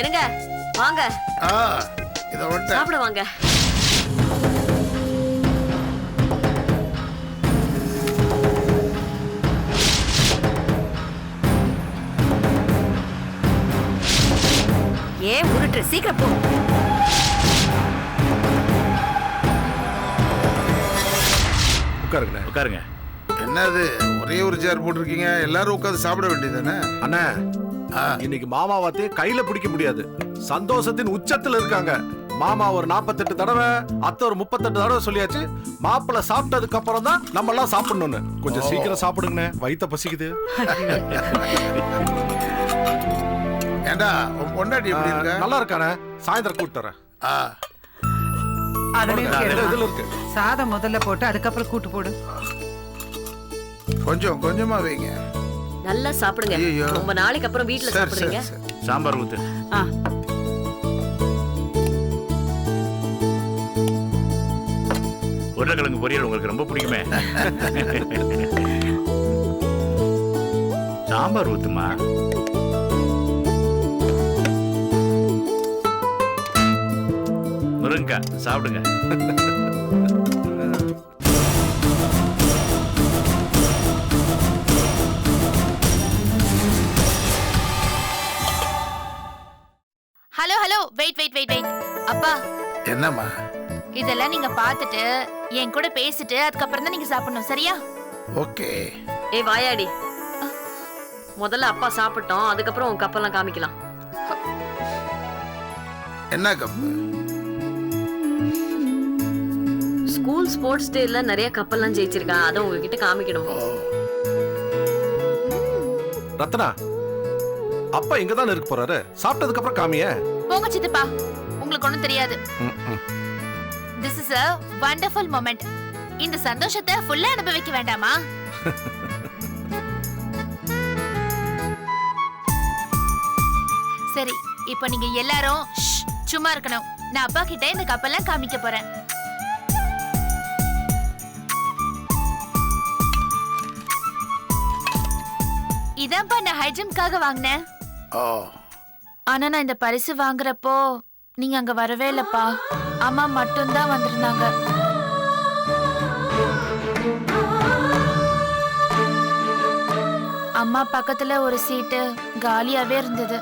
என்னங்க வாங்க இத வந்து சாப்பிட வாங்க. ஏன் உருட்டு, சீக்கிரம் போ. உட்காருங்க. உட்காருங்க. என்னது ஒரே ஒரு சேர் போட்டிருக்கீங்க, எல்லாரும் உட்கார்ந்து சாப்பிட வேண்டியதுதானே? அண்ணா இன்னைக்கு மாமாவத்தே கையில பிடிக்க முடியாது. சந்தோஷத்தின் உச்சத்துல இருக்காங்க. மாமா ஒரு 48 தடவை, அத்தை ஒரு 38 தடவை சொல்லியாச்சு. மாப்பிள்ள சாப்பிட்டதுக்கு அப்புறம் தான் நம்ம எல்லாம் சாப்பிடணும்னு. கொஞ்சம் சீக்கிரம் சாப்பிடுங்க, வயித்த பசிக்குது. ஏண்டா உன் பொண்டாட்டி எப்படி இருக்கா? நல்லா இருக்கானே, சாயந்தரம் கூப்பிட்டு வரேன். இதுல இருக்கு. சாதம் முதல்ல போட்டு அதுக்கப்புறம் கூட்டு போடு. கொஞ்சம் கொஞ்சமா வைங்க. நல்லா சாப்பிடுங்க. ரொம்ப நாளைக்கு அப்புறம் வீட்ல சாப்பிடுறீங்க. சாம்பார் ஊத்து. உருளைக்கிழங்கு பொரியல் உங்களுக்கு ரொம்ப பிடிக்குமே. சாம்பார் ஊத்துமா. முருங்கக்காய் சாப்பிடுங்க. Hello hello, wait wait wait wait. அப்பா என்னம்மா? இதெல்லாம் நீங்க பார்த்துட்டு என் கூட பேசிட்டு அதுக்கப்புறம் தான் நீங்க சாப்பிடணும், சரியா? ஓகே. ஏய் வாயாடி, முதல்ல அப்பா சாப்பிட்டோம், அதுக்கப்புறம் உன் கப்பெல்லாம் காமிக்கலாம். என்ன கப்பு? ஸ்கூல் ஸ்போர்ட்ஸ் டேல நிறைய கப்பெல்லாம் ஜெயிச்சிருக்கான், அதை உங்ககிட்ட காமிக்கணும். ரத்னா, அப்பா இங்க தான் இருக்க போறாரு. சாப்பிட்டதுக்கு அப்புறம் காமிய. போங்க சித்தப்பா, உங்களுக்கு ஒண்ணும் தெரியாது. This is a wonderful moment. இந்த சந்தோஷத்தை ஃபுல்லா அனுபவிக்க வேண்டாமா? சரி, இப்போ நீங்க எல்லாரும் சும்மா இருக்கணும். நான் அப்பா கிட்ட இந்த கப்பெல்லாம் காமிக்க போறேன். இதான்ப்பா நான் ஹை ஜம்ப்காக வாங்கினேன். ஆனா நான் இந்த பரிசு வாங்குறப்போ நீங்க அங்க வரவே இல்லப்பா. அம்மா மட்டும்தான் வந்திருந்தாங்க. அம்மா பக்கத்துல ஒரு சீட்டு காலியாவே இருந்தது.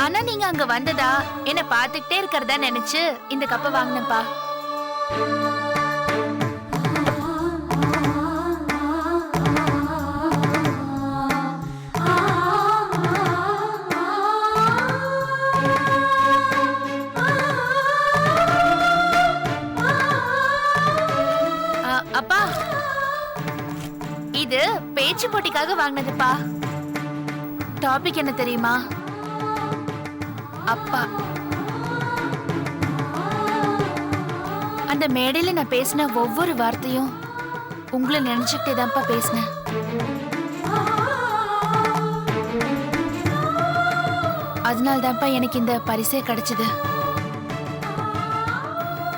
ஆனா நீங்க அங்க வந்ததா என்ன பாத்துக்கிட்டே இருக்கிறதா நினைச்சு இந்த கப்பை வாங்கினேன்ப்பா. அப்பா, இது பேச்சு போட்டிக்காக வாங்கினதுப்பா. டாபிக் என்ன தெரியுமா? அப்பா. அந்த மேடையில நான் பேசின ஒவ்வொரு வார்த்தையும் உங்களை நினைச்சுக்கிட்டே தான்ப்பா பேசினேன். அதனால தான்ப்பா எனக்கு இந்த பரிசே கிடைச்சது.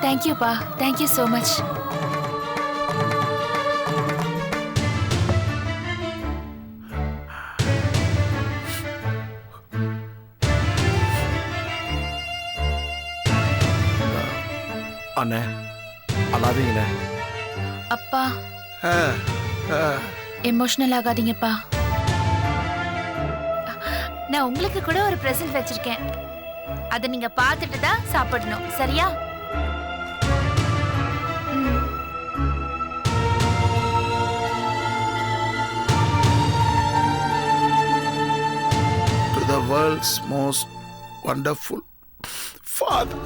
தேங்க்யூப்பா, தேங்க்யூ சோ மச். அண்ணே, அழாதீங்கண்ணே. அப்பா, எமோஷனல் ஆகாதீங்கப்பா. நான் உங்களுக்கு கூட ஒரு பிரசன்ட் வச்சிருக்கேன். அதை நீங்க பார்த்துட்டு தான் சாப்பிடணும், சரியா? To the world's most wonderful father.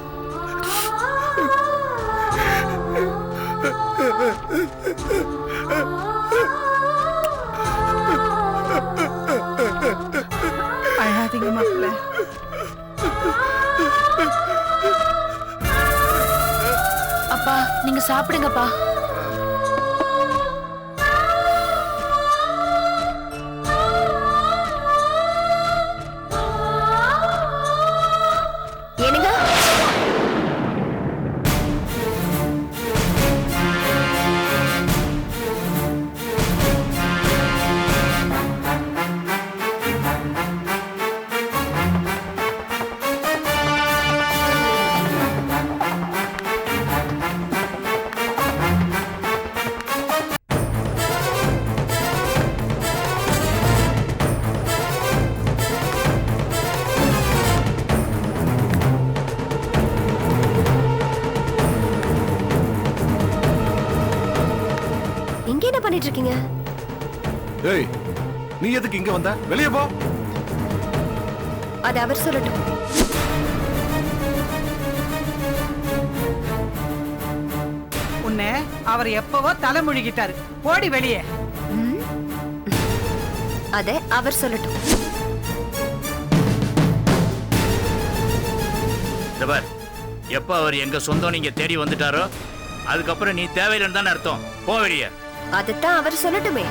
அழாதீங்க மாப்பிள்ள. அப்பா, நீங்க சாப்பிடுங்கப்பா. ஏனுங்க? பண்ணிட்டு இருக்கீங்க? ஏய், நீ எதுக்கு இங்க வந்த? வெளியே போ. அது அவர் சொல்லட்டும். உன்னை அவர் எப்பவோ தலை முழுகிட்டாரு. போடி வெளியே. அதை அவர் சொல்லட்டும். இந்த பார், எப்ப அவர் எங்க சொந்தம் நீங்க தேடி வந்துட்டாரோ அதுக்கப்புறம் நீ தேவையில்லைன்னு தானே அர்த்தம். போ வெளியே. அதைத்தான் அவர் சொல்லட்டுமே.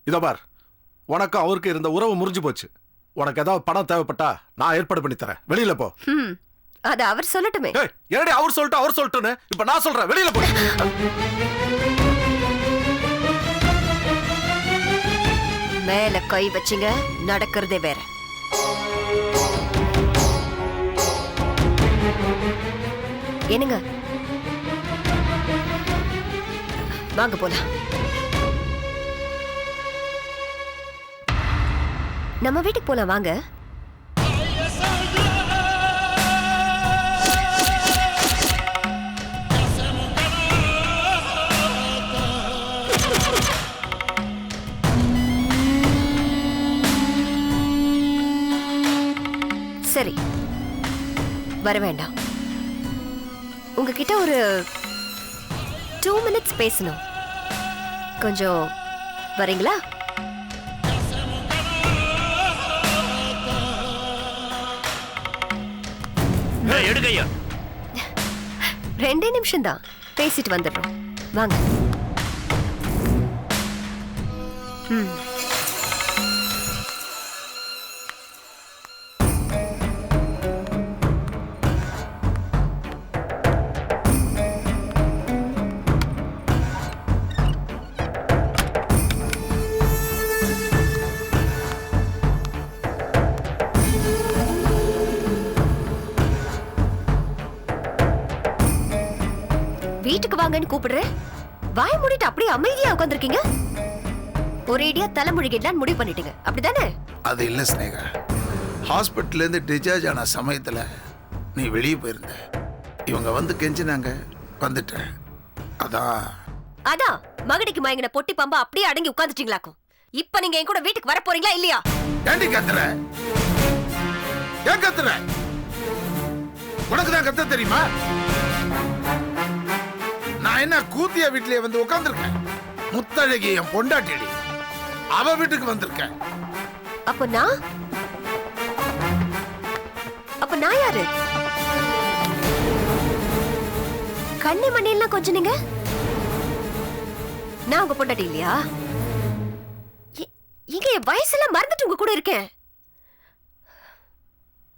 இதோ பார், உனக்கு அவருக்கு இருந்த உறவு முறிஞ்சு போச்சு. உனக்கு ஏதாவது பணம் தேவைப்பட்டா நான் ஏற்பாடு பண்ணி தரேன். வெளியில போ. அது அவர் சொல்லட்டுமே. ஏய், என்னடி அவர் சொல்லட்டுன்னு இப்ப நான் சொல்றேன். வெளியில போ. மேல கை வச்சிங்க, நடக்கிறதே வேற. என்னங்க, வாங்க போலாம். நம்ம வீட்டுக்கு போலாம் வாங்க. சரி, வர வேண்டாம். உங்ககிட்ட ஒரு 2 minutes பேசணும். கொஞ்சம் வரீங்களா? எடுக்கையா 2 நிமிஷம் தான், பேசிட்டு வந்துடுறோம். வாங்க. வீட்டுக்கு வாங்கன்னு கூப்பிடுறேன். வாய மூடிட்டு அப்படியே அமைதியா உட்கார்ந்திருக்கீங்க. ஒரேடியா தலைமுழுகிடலான்னு முடிவு பண்ணிட்டீங்க, அப்படிதானே? அது இல்ல ஸ்னேகா, ஹாஸ்பிட்டல்ல இருந்து டிஸ்சார்ஜ் ஆன சமயத்துல நீ வெளியே போயிருந்த. இவங்க வந்து கெஞ்சினாங்க, வந்துட்டேன். அதான் மகடிக்கு மயங்கின பொட்டி பாம்பா அப்படியே அடங்கி உட்கார்ந்துட்டீங்களாக்கும். இப்ப நீங்க என் கூட வீட்டுக்கு வர போறீங்களா இல்லையா? ஏண்டி கத்துற? ஏன் கத்துற? உனக்கு தான் கத்த தெரியுமா? நான் என்ன கூத்தியா வீட்லயே வந்து உட்கார்ந்திருக்கேன்? முத்தழகி என் பொண்டாட்டிடி, அவ வீட்டுக்கு வந்திருக்கேன். அப்ப நான் யாரு? கண்ணி மணியெல்லாம் கொஞ்சம் நீங்க நான் உங்க பொண்டாட்டி இல்லையா? இங்க என் வயசுல மறந்துட்டு உங்க கூட இருக்கேன்.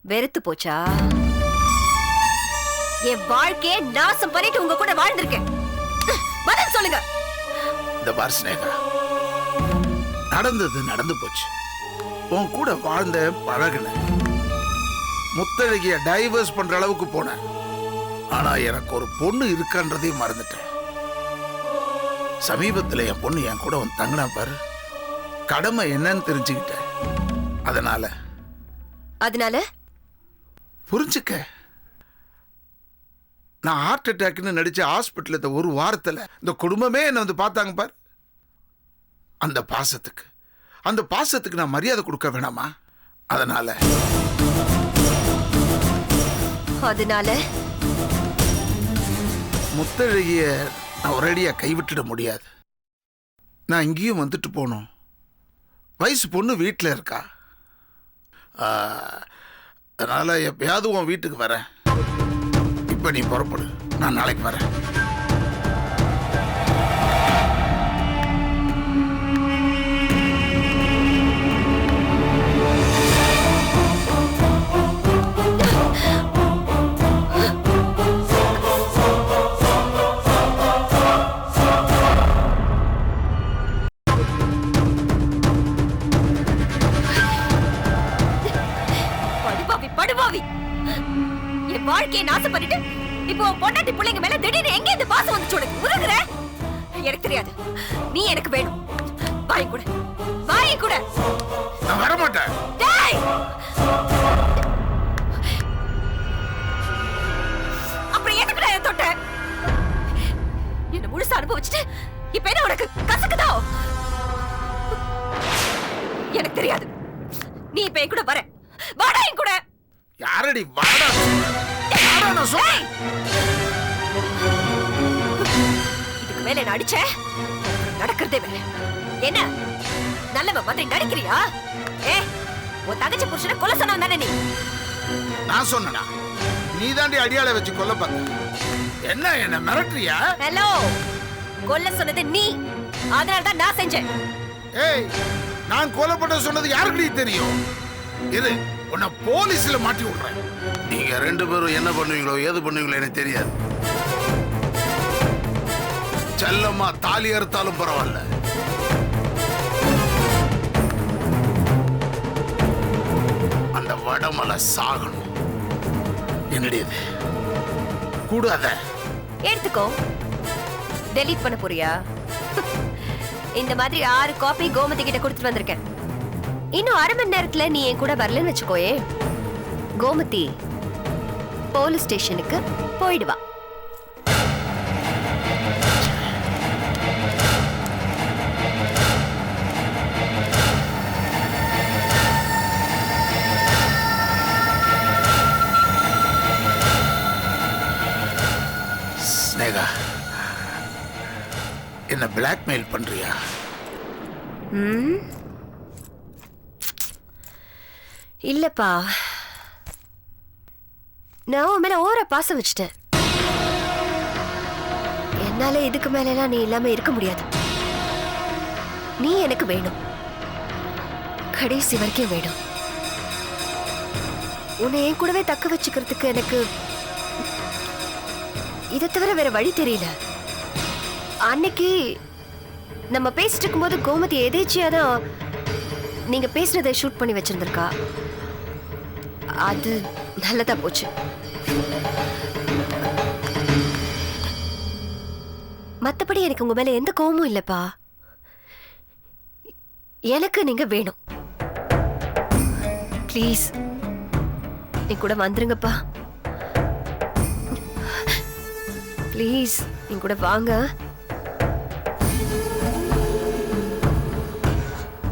வெறுத்து போச்சா? என் வாழ்க்கையை நாசம் பண்ணிட்டு உங்க கூட வாழ்ந்திருக்கேன். பதில் சொல்லுங்க. இந்த பார் ஸ்னேகா, நடந்தது நடந்து போச்சு. உன் கூட வாழ்ந்த பழகுன, முத்தழகிய டைவர்ஸ் பண்ற அளவுக்கு போனேன். ஆனா எனக்கு ஒரு பொண்ணு இருக்கான்றதையும் மறந்துட்டேன். சமீபத்துல என் பொண்ணு என் கூட வந்து தங்கினா பாரு, கடமை என்னன்னு தெரிஞ்சுக்கிட்டேன். அதனால புரிஞ்சுக்க. நான் ஹார்ட் அட்டாக்னு நடிச்ச ஹாஸ்பிட்டல் இந்த ஒரு வாரத்துல இந்த குடும்பமே என்ன வந்து பார்த்தாங்க பாரு. அந்த பாசத்துக்கு நான் மரியாதை கொடுக்க வேணாமா? அதனால முத்தழகிய நான் ஒரேடியா கைவிட்டுட முடியாது. நான் இங்கேயும் வந்துட்டு போனோம். வயசு பொண்ணு வீட்டில் இருக்கா. அதனால எப்பயாவது உன் வீட்டுக்கு வரேன். இப்ப நீ புறப்படு, நான் நாளைக்கு வரேன். படுபாவி, என் வாழ்க்கையை நாசம் பண்ணிட்டு இப்போ பொண்டாட்டி பிள்ளைங்க மேல திடீர்னு எங்க இந்த பாசம் வந்து சொல்லுங்க. உருகுற எனக்கு தெரியாது. நீ எனக்கு வேணும். வாய் கூட நான் வர மாட்டேன். அப்புறம் எதுக்கு நான் தொட்ட? அனுபவிச்சுட்டு இப்ப என்ன உனக்கு கசக்குதோ? எனக்கு தெரியாது. நீ இப்ப என் கூட வர. வாடா என் கூட. யாரடி வாடா? யாரா நான் சொல்றேன்? இதுக்கு மேல என்ன அடிச்ச நடக்கிறதே வேற. என்ன நல்லவ மாதிரி நடிக்கிறியா? உன் தங்கச்சி புருஷனை கொலை சொன்னவன் தானே நீ? நான் சொன்னனா? நீ தாண்டி அடியாளை வச்சு கொல்ல பார்த்த. என்ன மிரட்டுறியா? ஹலோ, கொல்ல சொன்னது நீ, அதனால தான் நான் செஞ்சேன். ஏய், நான் கொலை பண்ண சொன்னது யாருக்கு தெரியும்? இது உன்னை போலீஸ்ல மாட்டி விடுறேன். நீங்க 2 பேரும் என்ன பண்ணுவீங்களோ ஏது பண்ணுவீங்களோ எனக்கு தெரியாது. செல்லம்மா தாலி அறுத்தாலும் பரவாயில்ல. அந்த வடமலை சாகணும். என்னடி இது? கூடாத. எடுத்துக்கோ. டெலீட் பண்ண போறியா? இந்த மாதிரி 6 காப்பி கோமதி கிட்ட கொடுத்துட்டு வந்திருக்கேன். இன்னும் 1/2 மணி நேரத்துல நீ என் கூட வரலன்னு வச்சுக்கோயே, கோமதி போலீஸ் ஸ்டேஷனுக்கு போயிடுவா. ஸ்னேகா, என்ன பிளாக்மெயில் பண்றியா? இல்லப்பா, நான் உன் மேல ஓர பாசம் வச்சுட்டேன். என்னால இதுக்கு மேலாம் நீ இல்லாம இருக்க முடியாது. நீ எனக்கு வேணும், கடைசி வரைக்கும் வேணும். உன்னை என் கூடவே தக்க வச்சுக்கிறதுக்கு எனக்கு இதை தவிர வேற வழி தெரியல. அன்னைக்கு நம்ம பேசிட்டு இருக்கும்போது கோமதி எதேச்சியாதான் நீங்க பேசுறதை ஷூட் பண்ணி வச்சிருந்திருக்கா. அது நல்லதா போச்சு. மத்தபடி எனக்கு உங்க மேல எந்த கோவமும் இல்லப்பா. எனக்கு நீங்க வேணும். ப்ளீஸ் நீ கூட வந்துருங்கப்பா. ப்ளீஸ் நீ கூட வாங்க.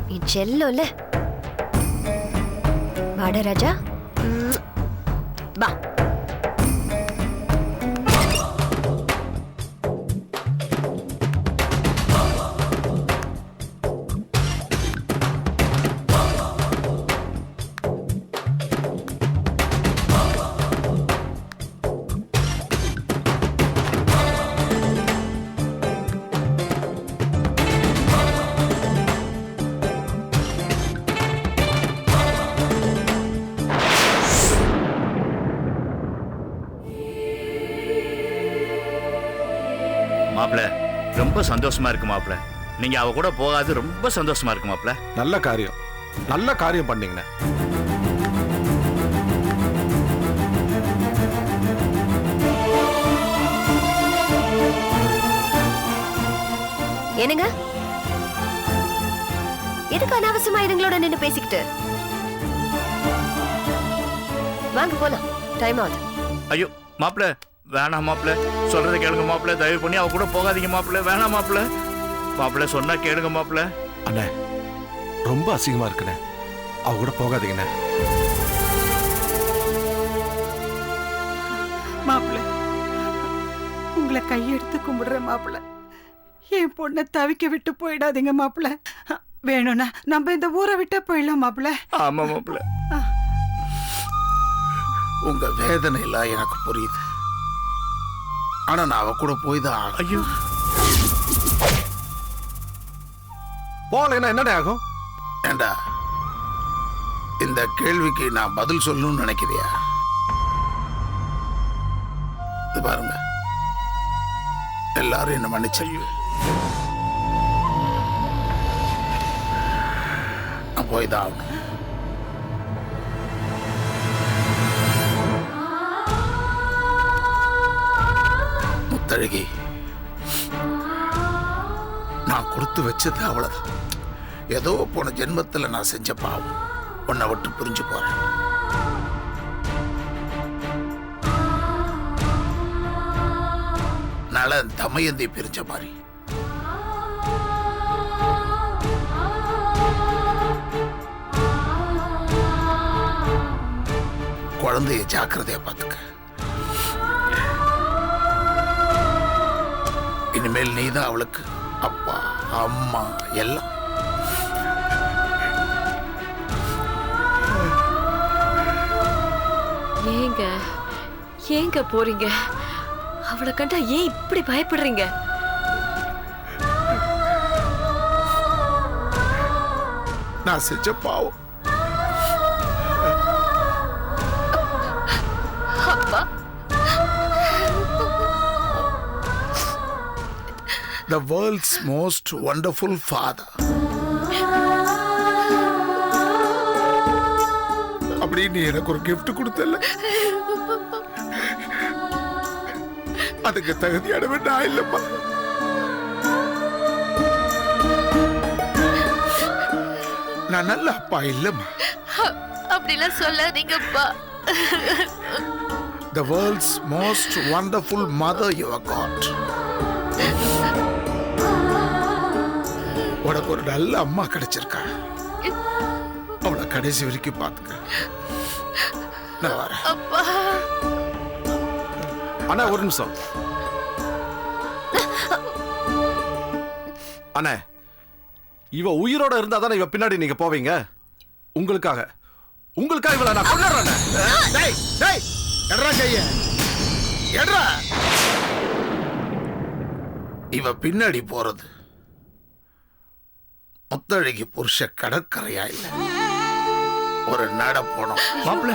நீ செல்லோல வாடா ராஜா. பா. மாப்பிள்ள ரொம்ப சந்தோஷமா இருக்கு மாப்பிள்ள. நீங்க அவ கூட போகாது ரொம்ப சந்தோஷமா இருக்கு மாப்பிள்ள. நல்ல காரியம் பண்ணீங்கண்ணே. என்னங்க, எதுக்கு அனாவசியமா இதுங்களோட நின்று பேசிக்கிட்டு? வாங்க போலாம், டைம் ஆகுது. ஐயோ மாப்பிள்ள வேணாம் மாப்பிள்ள, சொல்றதை கேளுங்க மாப்பிள்ள. தயவு பண்ணி அவ கூட போகாதீங்க மாப்பிள்ள. வேணாம் மாப்பிள்ள. மாப்பிள்ள சொன்னா கேளுங்க மாப்பிள்ள. அண்ணே ரொம்ப அசிங்கமா இருக்குண்ணே, அவ கூட போகாதீங்கண்ணே. மாப்பிள்ள, உங்களை கையெடுத்து கும்பிடுறேன் மாப்பிள்ள. என் பொண்ணை தவிக்க விட்டு போயிடாதீங்க மாப்பிள்ள. வேணும்னா நம்ம இந்த ஊரை விட்டு போயிடலாம் மாப்பிள்ள. ஆமா மாப்பிள்ள. உங்க வேதனை எல்லாம் எனக்கு புரியுது. ஆனா நான் அவ கூட போய் தான். ஐயோ போகலைன்னா என்னண்ணே ஆகும்? ஏண்டா, இந்த கேள்விக்கு நான் பதில் சொல்லணும்னு நினைக்கிறியா? இது பாருங்க, எல்லாரும் என்ன மன்னிச்சு நான் போய் தான் ஆகணும். முத்தழகி, நான் கொடுத்து வச்சது அவ்வளவுதான். ஏதோ போன ஜென்மத்தில் நான் செஞ்ச பாவம் உன்னை விட்டு புரிஞ்சு போறேன். நல தமயந்தி பிரிஞ்ச மாதிரி குழந்தைய ஜாக்கிரதையா பார்த்துக்க. இனிமேல் நீதான் அவளுக்கு அப்பா அம்மா எல்லாம். ஏங்க ஏங்க போறீங்க? அவளை கண்டா ஏன் இப்படி பயப்படுறீங்க? நான் செஞ்ச பாவம். அப்பா, The world's most wonderful father. அப்படி நீ எனக்கு ஒரு gift கொடுத்தல, அதுக்கு தகுதியானவன் நான் இல்லப்பா. நான் நல்ல அப்பா இல்லம்மா. அப்படிலாம் சொல்லாதீங்கப்பா. The world's most wonderful mother you have got. உனக்கு ஒரு நல்ல அம்மா கிடைச்சிருக்கா. அவளை கடைசி வரைக்கும் பார்த்துக்க. நான் வரேன். அண்ணா ஒரு நிமிஷம். அண்ணே, இவ உயிரோட இருந்தா தானே இவ பின்னாடி நீங்க போவீங்க. உங்களுக்காக இவளை நான் கொண்டுறேன். டேய் டேய் எட்ரா கைய எட்ரா. இவ பின்னாடி போறது முத்தழகி புருஷ கடற்கரையா இல்ல, ஒரு நட போனோம். மாப்பிள்ள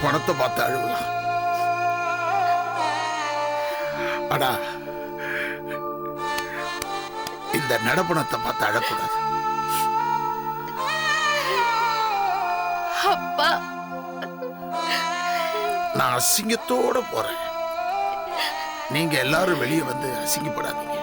பணத்தை பார்த்து அழுவலாம். அடா, இந்த நடப்பணத்தை பார்த்து அழக்கூடாது. அப்பா, நான் அசிங்கத்தோட போறேன். நீங்க எல்லாரும் வெளியே வந்து அசிங்கப்படாதீங்க.